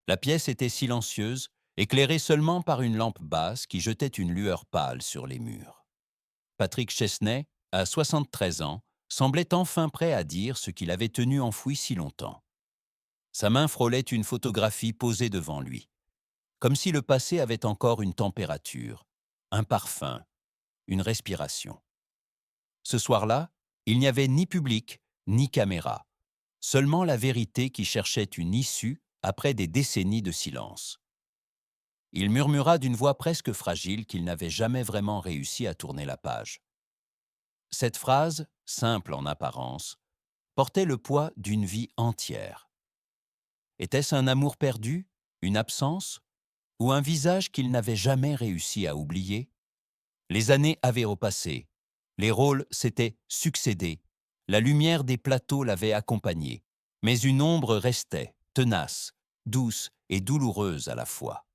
La pièce était silencieuse, éclairée seulement par une lampe basse qui jetait une lueur pâle sur les murs. Patrick Chesney, à 73 ans, semblait enfin prêt à dire ce qu'il avait tenu enfoui si longtemps. Sa main frôlait une photographie posée devant lui, comme si le passé avait encore une température, un parfum, une respiration. Ce soir-là, il n'y avait ni public, ni caméra, seulement la vérité qui cherchait une issue après des décennies de silence. Il murmura d'une voix presque fragile qu'il n'avait jamais vraiment réussi à tourner la page. Cette phrase, simple en apparence, portait le poids d'une vie entière. Était-ce un amour perdu, une absence, ou un visage qu'il n'avait jamais réussi à oublier? Les années avaient repassé, les rôles s'étaient succédés, la lumière des plateaux l'avait accompagné, mais une ombre restait, tenace, douce et douloureuse à la fois.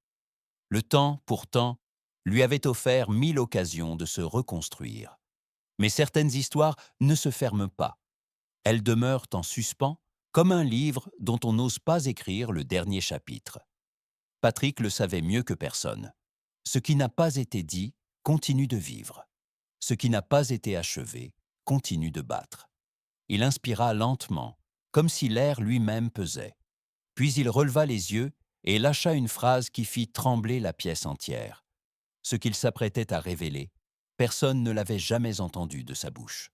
Le temps, pourtant, lui avait offert 1000 occasions de se reconstruire. Mais certaines histoires ne se ferment pas. Elles demeurent en suspens, comme un livre dont on n'ose pas écrire le dernier chapitre. Patrick le savait mieux que personne. Ce qui n'a pas été dit continue de vivre. Ce qui n'a pas été achevé continue de battre. Il inspira lentement, comme si l'air lui-même pesait. Puis il releva les yeux et lâcha une phrase qui fit trembler la pièce entière. Ce qu'il s'apprêtait à révéler, personne ne l'avait jamais entendu de sa bouche.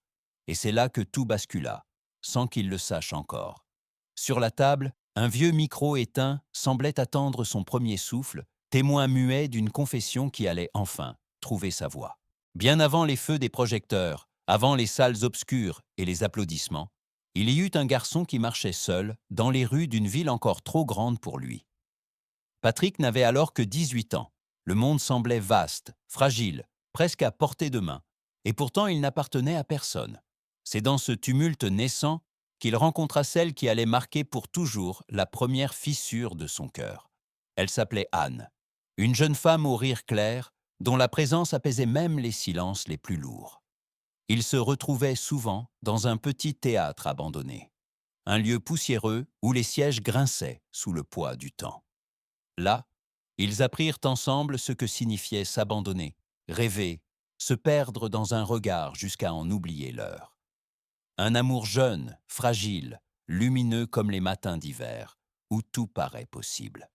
Et c'est là que tout bascula, sans qu'il le sache encore. Sur la table, un vieux micro éteint semblait attendre son premier souffle, témoin muet d'une confession qui allait enfin trouver sa voix. Bien avant les feux des projecteurs, avant les salles obscures et les applaudissements, il y eut un garçon qui marchait seul dans les rues d'une ville encore trop grande pour lui. Patrick n'avait alors que 18 ans. Le monde semblait vaste, fragile, presque à portée de main. Et pourtant, il n'appartenait à personne. C'est dans ce tumulte naissant qu'il rencontra celle qui allait marquer pour toujours la première fissure de son cœur. Elle s'appelait Anne, une jeune femme au rire clair, dont la présence apaisait même les silences les plus lourds. Ils se retrouvaient souvent dans un petit théâtre abandonné, un lieu poussiéreux où les sièges grinçaient sous le poids du temps. Là, ils apprirent ensemble ce que signifiait s'abandonner, rêver, se perdre dans un regard jusqu'à en oublier l'heure. Un amour jeune, fragile, lumineux comme les matins d'hiver, où tout paraît possible.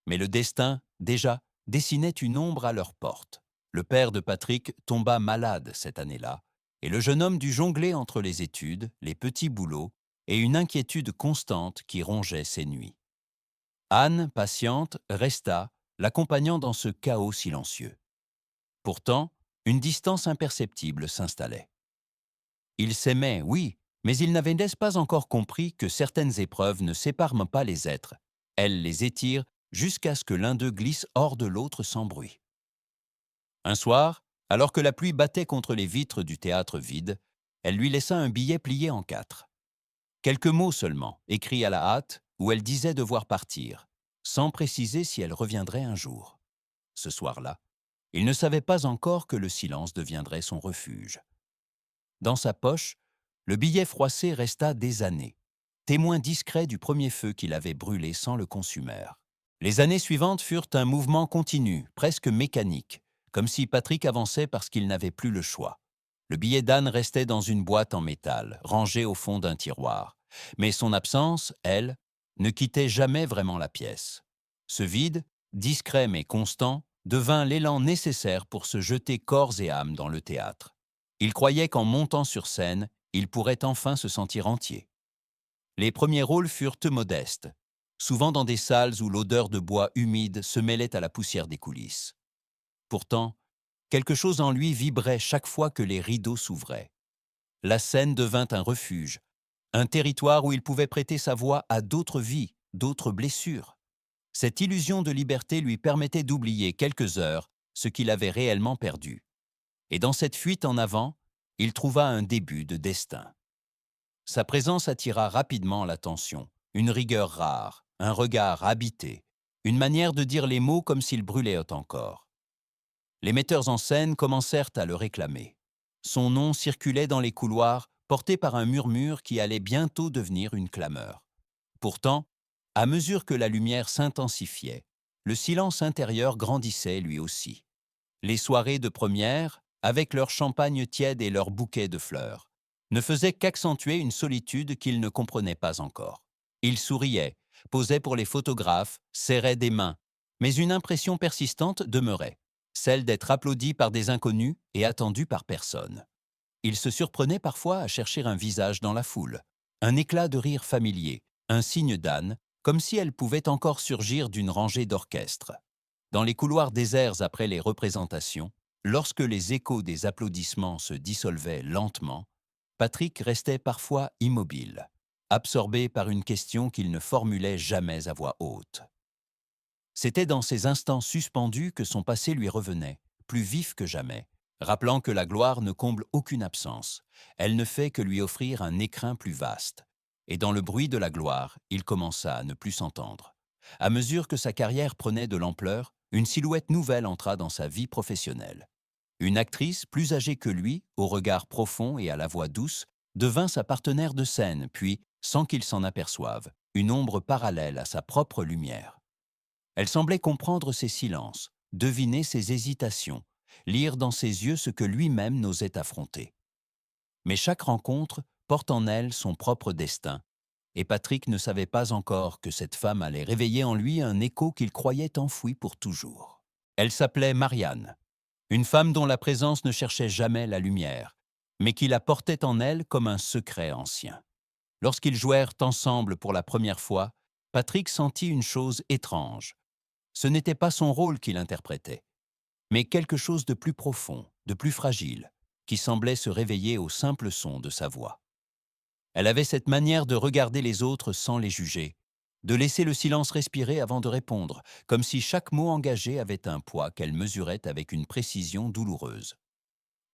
Mais le destin, déjà, dessinait une ombre à leur porte. Le père de Patrick tomba malade cette année-là, et le jeune homme dut jongler entre les études, les petits boulots et une inquiétude constante qui rongeait ses nuits. Anne, patiente, resta, l'accompagnant dans ce chaos silencieux. Pourtant, une distance imperceptible s'installait. Ils s'aimaient, oui, mais ils n'avaient n'est-ce pas encore compris que certaines épreuves ne séparent pas les êtres. Elles les étirent jusqu'à ce que l'un d'eux glisse hors de l'autre sans bruit. Un soir, alors que la pluie battait contre les vitres du théâtre vide, elle lui laissa un billet plié en 4. Quelques mots seulement, écrits à la hâte, où elle disait devoir partir, sans préciser si elle reviendrait un jour. Ce soir-là, il ne savait pas encore que le silence deviendrait son refuge. Dans sa poche, le billet froissé resta des années, témoin discret du premier feu qu'il avait brûlé sans le consumère. Les années suivantes furent un mouvement continu, presque mécanique, comme si Patrick avançait parce qu'il n'avait plus le choix. Le billet d'Anne restait dans une boîte en métal, rangée au fond d'un tiroir. Mais son absence, elle, ne quittait jamais vraiment la pièce. Ce vide, discret mais constant, devint l'élan nécessaire pour se jeter corps et âme dans le théâtre. Il croyait qu'en montant sur scène, il pourrait enfin se sentir entier. Les premiers rôles furent modestes, souvent dans des salles où l'odeur de bois humide se mêlait à la poussière des coulisses. Pourtant, quelque chose en lui vibrait chaque fois que les rideaux s'ouvraient. La scène devint un refuge, un territoire où il pouvait prêter sa voix à d'autres vies, d'autres blessures. Cette illusion de liberté lui permettait d'oublier quelques heures ce qu'il avait réellement perdu. Et dans cette fuite en avant, il trouva un début de destin. Sa présence attira rapidement l'attention, une rigueur rare, un regard habité, une manière de dire les mots comme s'ils brûlaient encore. Les metteurs en scène commencèrent à le réclamer. Son nom circulait dans les couloirs, porté par un murmure qui allait bientôt devenir une clameur. Pourtant, À mesure que la lumière s'intensifiait, le silence intérieur grandissait lui aussi. Les soirées de première, avec leur champagne tiède et leurs bouquets de fleurs, ne faisaient qu'accentuer une solitude qu'il ne comprenait pas encore. Il souriait, posait pour les photographes, serrait des mains, mais une impression persistante demeurait, celle d'être applaudi par des inconnus et attendu par personne. Il se surprenait parfois à chercher un visage dans la foule, un éclat de rire familier, un signe d'âne, comme si elle pouvait encore surgir d'une rangée d'orchestres. Dans les couloirs déserts après les représentations, lorsque les échos des applaudissements se dissolvaient lentement, Patrick restait parfois immobile, absorbé par une question qu'il ne formulait jamais à voix haute. C'était dans ces instants suspendus que son passé lui revenait, plus vif que jamais, rappelant que la gloire ne comble aucune absence, elle ne fait que lui offrir un écrin plus vaste. Et dans le bruit de la gloire, il commença à ne plus s'entendre. À mesure que sa carrière prenait de l'ampleur, une silhouette nouvelle entra dans sa vie professionnelle. Une actrice plus âgée que lui, au regard profond et à la voix douce, devint sa partenaire de scène, puis, sans qu'il s'en aperçoive, une ombre parallèle à sa propre lumière. Elle semblait comprendre ses silences, deviner ses hésitations, lire dans ses yeux ce que lui-même n'osait affronter. Mais chaque rencontre porte en elle son propre destin, et Patrick ne savait pas encore que cette femme allait réveiller en lui un écho qu'il croyait enfoui pour toujours. Elle s'appelait Marianne, une femme dont la présence ne cherchait jamais la lumière, mais qui la portait en elle comme un secret ancien. Lorsqu'ils jouèrent ensemble pour la première fois, Patrick sentit une chose étrange. Ce n'était pas son rôle qu'il interprétait, mais quelque chose de plus profond, de plus fragile, qui semblait se réveiller au simple son de sa voix. Elle avait cette manière de regarder les autres sans les juger, de laisser le silence respirer avant de répondre, comme si chaque mot engagé avait un poids qu'elle mesurait avec une précision douloureuse.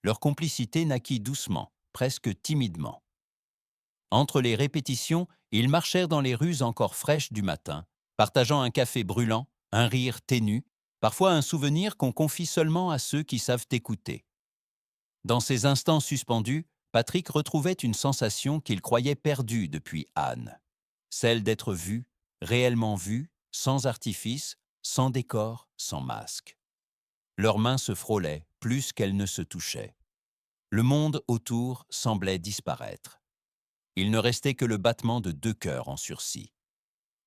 Leur complicité naquit doucement, presque timidement. Entre les répétitions, ils marchèrent dans les rues encore fraîches du matin, partageant un café brûlant, un rire ténu, parfois un souvenir qu'on confie seulement à ceux qui savent écouter. Dans ces instants suspendus, Patrick retrouvait une sensation qu'il croyait perdue depuis Anne, celle d'être vu, réellement vu, sans artifice, sans décor, sans masque. Leurs mains se frôlaient plus qu'elles ne se touchaient. Le monde autour semblait disparaître. Il ne restait que le battement de deux cœurs en sursis.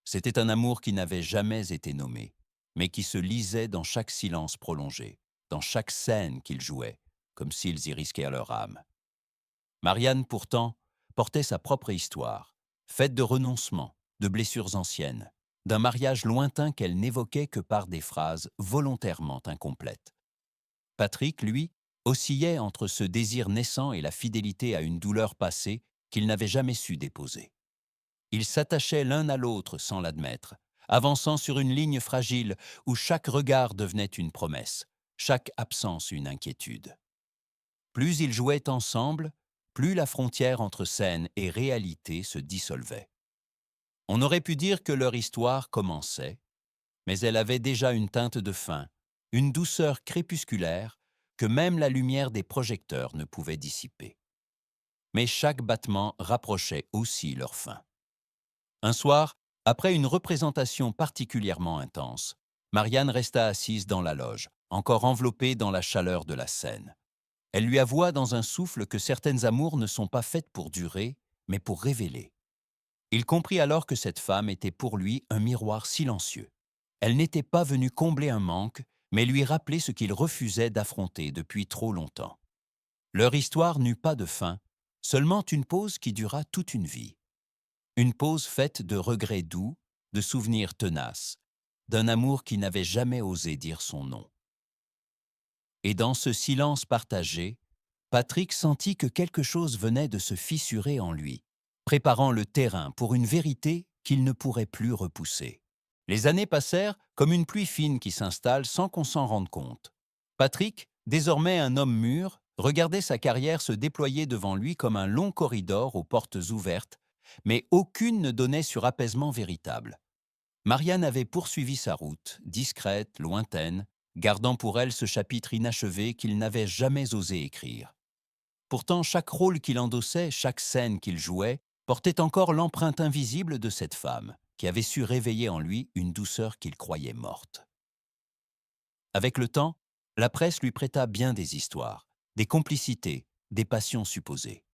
C'était un amour qui n'avait jamais été nommé, mais qui se lisait dans chaque silence prolongé, dans chaque scène qu'ils jouaient, comme s'ils y risquaient leur âme. Marianne, pourtant, portait sa propre histoire, faite de renoncements, de blessures anciennes, d'un mariage lointain qu'elle n'évoquait que par des phrases volontairement incomplètes. Patrick, lui, oscillait entre ce désir naissant et la fidélité à une douleur passée qu'il n'avait jamais su déposer. Ils s'attachaient l'un à l'autre sans l'admettre, avançant sur une ligne fragile où chaque regard devenait une promesse, chaque absence une inquiétude. Plus ils jouaient ensemble, plus la frontière entre scène et réalité se dissolvait. On aurait pu dire que leur histoire commençait, mais elle avait déjà une teinte de fin, une douceur crépusculaire que même la lumière des projecteurs ne pouvait dissiper. Mais chaque battement rapprochait aussi leur fin. Un soir, après une représentation particulièrement intense, Marianne resta assise dans la loge, encore enveloppée dans la chaleur de la scène. Elle lui avoua dans un souffle que certaines amours ne sont pas faites pour durer, mais pour révéler. Il comprit alors que cette femme était pour lui un miroir silencieux. Elle n'était pas venue combler un manque, mais lui rappeler ce qu'il refusait d'affronter depuis trop longtemps. Leur histoire n'eut pas de fin, seulement une pause qui dura toute une vie. Une pause faite de regrets doux, de souvenirs tenaces, d'un amour qui n'avait jamais osé dire son nom. Et dans ce silence partagé, Patrick sentit que quelque chose venait de se fissurer en lui, préparant le terrain pour une vérité qu'il ne pourrait plus repousser. Les années passèrent comme une pluie fine qui s'installe sans qu'on s'en rende compte. Patrick, désormais un homme mûr, regardait sa carrière se déployer devant lui comme un long corridor aux portes ouvertes, mais aucune ne donnait sur apaisement véritable. Marianne avait poursuivi sa route, discrète, lointaine, gardant pour elle ce chapitre inachevé qu'il n'avait jamais osé écrire. Pourtant, chaque rôle qu'il endossait, chaque scène qu'il jouait, portait encore l'empreinte invisible de cette femme, qui avait su réveiller en lui une douceur qu'il croyait morte. Avec le temps, la presse lui prêta bien des histoires, des complicités, des passions supposées.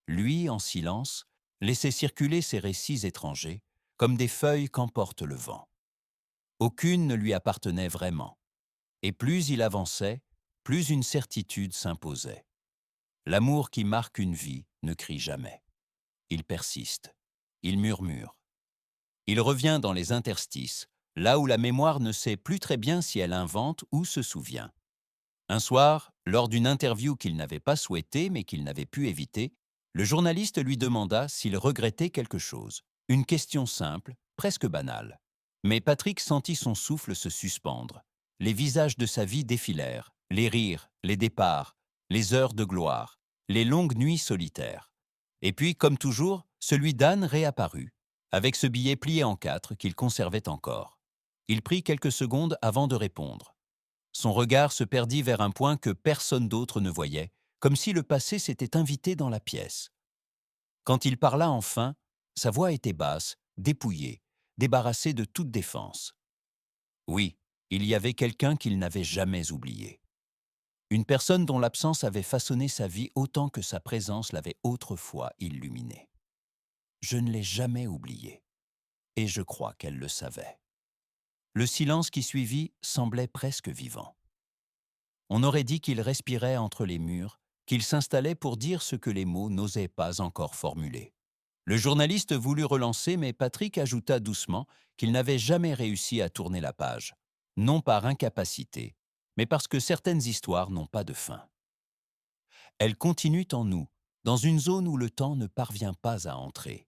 Lui, en silence, laissait circuler ces récits étrangers, comme des feuilles qu'emporte le vent. Aucune ne lui appartenait vraiment, et plus il avançait, plus une certitude s'imposait. L'amour qui marque une vie ne crie jamais. Il persiste, il murmure. Il revient dans les interstices, là où la mémoire ne sait plus très bien si elle invente ou se souvient. Un soir, lors d'une interview qu'il n'avait pas souhaitée mais qu'il n'avait pu éviter, le journaliste lui demanda s'il regrettait quelque chose. Une question simple, presque banale. Mais Patrick sentit son souffle se suspendre. Les visages de sa vie défilèrent, les rires, les départs, les heures de gloire, les longues nuits solitaires. Et puis, comme toujours, celui d'Anne réapparut, avec ce billet plié en 4 qu'il conservait encore. Il prit quelques secondes avant de répondre. Son regard se perdit vers un point que personne d'autre ne voyait, comme si le passé s'était invité dans la pièce. Quand il parla enfin, sa voix était basse, dépouillée, débarrassée de toute défense. Oui, il y avait quelqu'un qu'il n'avait jamais oublié. Une personne dont l'absence avait façonné sa vie autant que sa présence l'avait autrefois illuminée. Je ne l'ai jamais oublié, et je crois qu'elle le savait. Le silence qui suivit semblait presque vivant. On aurait dit qu'il respirait entre les murs, qu'il s'installait pour dire ce que les mots n'osaient pas encore formuler. Le journaliste voulut relancer, mais Patrick ajouta doucement qu'il n'avait jamais réussi à tourner la page, non par incapacité, mais parce que certaines histoires n'ont pas de fin. Elles continuent en nous, dans une zone où le temps ne parvient pas à entrer.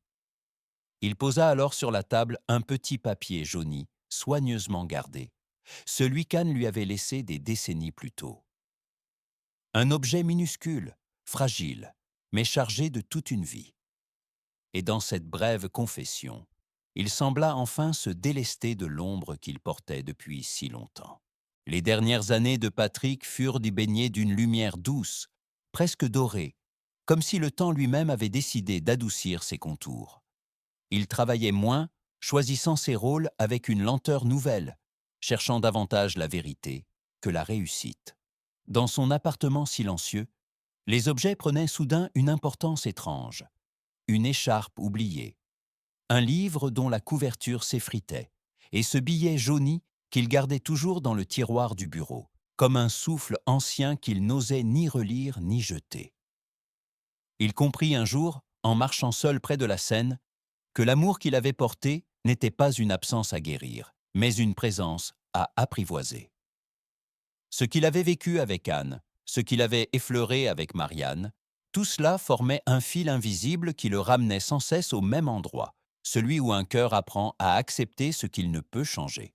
Il posa alors sur la table un petit papier jauni, soigneusement gardé, celui qu'Anne lui avait laissé des décennies plus tôt. Un objet minuscule, fragile, mais chargé de toute une vie. Et dans cette brève confession, il sembla enfin se délester de l'ombre qu'il portait depuis si longtemps. Les dernières années de Patrick furent baignées d'une lumière douce, presque dorée, comme si le temps lui-même avait décidé d'adoucir ses contours. Il travaillait moins, choisissant ses rôles avec une lenteur nouvelle, cherchant davantage la vérité que la réussite. Dans son appartement silencieux, les objets prenaient soudain une importance étrange. Une écharpe oubliée, un livre dont la couverture s'effritait, et ce billet jauni qu'il gardait toujours dans le tiroir du bureau, comme un souffle ancien qu'il n'osait ni relire ni jeter. Il comprit un jour, en marchant seul près de la Seine, que l'amour qu'il avait porté n'était pas une absence à guérir, mais une présence à apprivoiser. Ce qu'il avait vécu avec Anne, ce qu'il avait effleuré avec Marianne, tout cela formait un fil invisible qui le ramenait sans cesse au même endroit, celui où un cœur apprend à accepter ce qu'il ne peut changer.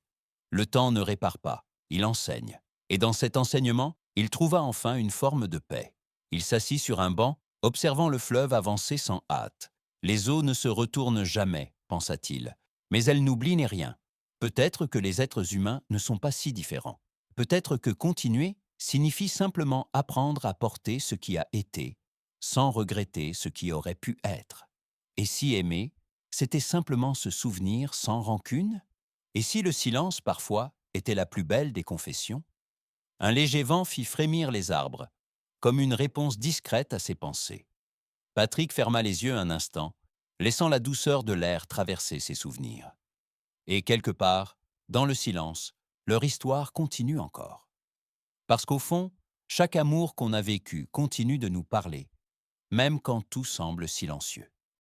Le temps ne répare pas, il enseigne. Et dans cet enseignement, il trouva enfin une forme de paix. Il s'assit sur un banc, observant le fleuve avancer sans hâte. Les eaux ne se retournent jamais, pensa-t-il, mais elles n'oublient rien. Peut-être que les êtres humains ne sont pas si différents. Peut-être que continuer signifie simplement apprendre à porter ce qui a été, sans regretter ce qui aurait pu être. Et si aimer, c'était simplement se souvenir sans rancune? Et si le silence, parfois, était la plus belle des confessions? Un léger vent fit frémir les arbres, comme une réponse discrète à ses pensées. Patrick ferma les yeux un instant, laissant la douceur de l'air traverser ses souvenirs. Et quelque part, dans le silence, leur histoire continue encore. Parce qu'au fond, chaque amour qu'on a vécu continue de nous parler, même quand tout semble silencieux.